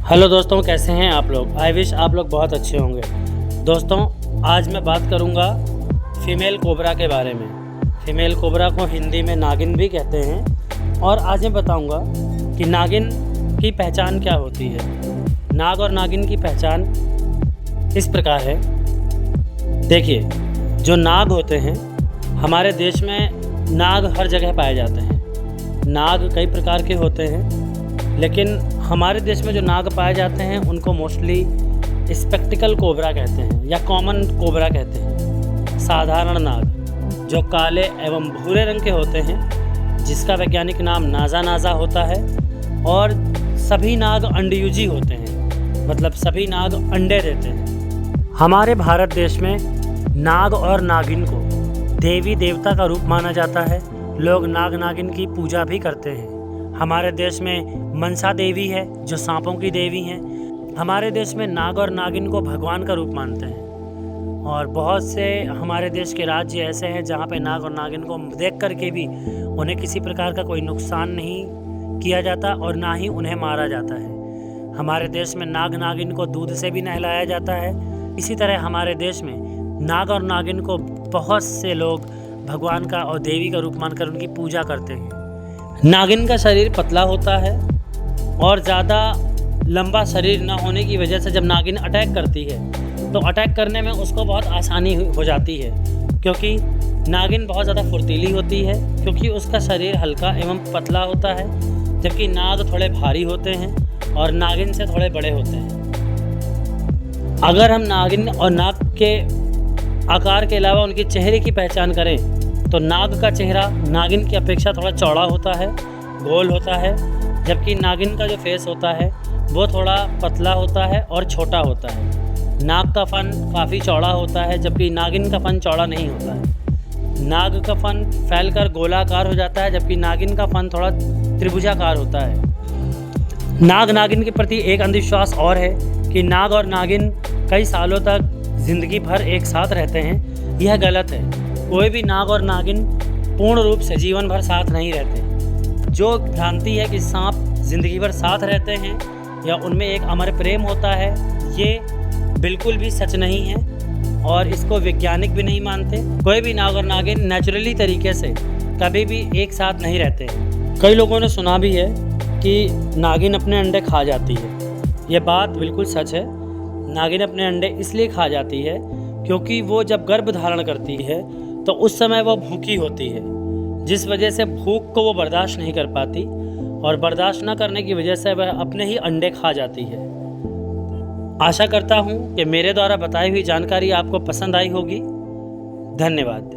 Hello दोस्तों, कैसे हैं आप लोग। आई विश आप लोग बहुत अच्छे होंगे। दोस्तों, आज मैं बात करूंगा फीमेल कोबरा के बारे में। फीमेल कोबरा को हिंदी में नागिन भी कहते हैं। और आज मैं बताऊंगा कि नागिन की पहचान क्या होती है। नाग और नागिन की पहचान इस प्रकार है। देखिए, जो नाग होते हैं, हमारे देश में नाग हर जगह पाए जाते हैं। नाग कई प्रकार के होते हैं, लेकिन हमारे देश में जो नाग पाए जाते हैं उनको मोस्टली स्पेक्टिकल कोबरा कहते हैं या कॉमन कोबरा कहते हैं। साधारण नाग जो काले एवं भूरे रंग के होते हैं, जिसका वैज्ञानिक नाम नाजा नाजा होता है। और सभी नाग अंडयुजी होते हैं, मतलब सभी नाग अंडे देते हैं। हमारे भारत देश में नाग और नागिन को देवी देवता का रूप माना जाता है। लोग नाग नागिन की पूजा भी करते हैं। हमारे देश में मनसा देवी है, जो सांपों की देवी हैं। हमारे देश में नाग और नागिन को भगवान का रूप मानते हैं। और बहुत से हमारे देश के राज्य ऐसे हैं जहाँ पे नाग और नागिन को देख कर के भी उन्हें किसी प्रकार का कोई नुकसान नहीं किया जाता और ना ही उन्हें मारा जाता है। हमारे देश में नाग नागिन को दूध से भी नहलाया जाता है। इसी तरह हमारे देश में नाग और नागिन को बहुत से लोग भगवान का और देवी का रूप मानकर उनकी पूजा करते हैं। नागिन का शरीर पतला होता है और ज़्यादा लंबा शरीर न होने की वजह से जब नागिन अटैक करती है तो अटैक करने में उसको बहुत आसानी हो जाती है, क्योंकि नागिन बहुत ज़्यादा फुर्तीली होती है, क्योंकि उसका शरीर हल्का एवं पतला होता है, जबकि नाग थोड़े भारी होते हैं और नागिन से थोड़े बड़े होते हैं। अगर हम नागिन और नाग के आकार के अलावा उनके चेहरे की पहचान करें तो नाग का चेहरा नागिन की अपेक्षा थोड़ा चौड़ा होता है, गोल होता है, जबकि नागिन का जो फेस होता है वो थोड़ा पतला होता है और छोटा होता है। नाग का फन काफ़ी चौड़ा होता है, जबकि नागिन का फन चौड़ा नहीं होता है। नाग का फन फैलकर गोलाकार हो जाता है, जबकि नागिन का फन थोड़ा त्रिभुजाकार होता है। नाग नागिन के प्रति एक अंधविश्वास और है कि नाग और नागिन कई सालों तक जिंदगी भर एक साथ रहते हैं। यह गलत है। कोई भी नाग और नागिन पूर्ण रूप से जीवन भर साथ नहीं रहते। जो भ्रांति है कि सांप जिंदगी भर साथ रहते हैं या उनमें एक अमर प्रेम होता है, ये बिल्कुल भी सच नहीं है और इसको वैज्ञानिक भी नहीं मानते। कोई भी नाग और नागिन नेचुरली तरीके से कभी भी एक साथ नहीं रहते हैं। कई लोगों ने सुना भी है कि नागिन अपने अंडे खा जाती है। ये बात बिल्कुल सच है। नागिन अपने अंडे इसलिए खा जाती है क्योंकि वो जब गर्भ धारण करती है तो उस समय वो भूखी होती है, जिस वजह से भूख को वो बर्दाश्त नहीं कर पाती और बर्दाश्त न करने की वजह से वह अपने ही अंडे खा जाती है। आशा करता हूँ कि मेरे द्वारा बताई हुई जानकारी आपको पसंद आई होगी। धन्यवाद।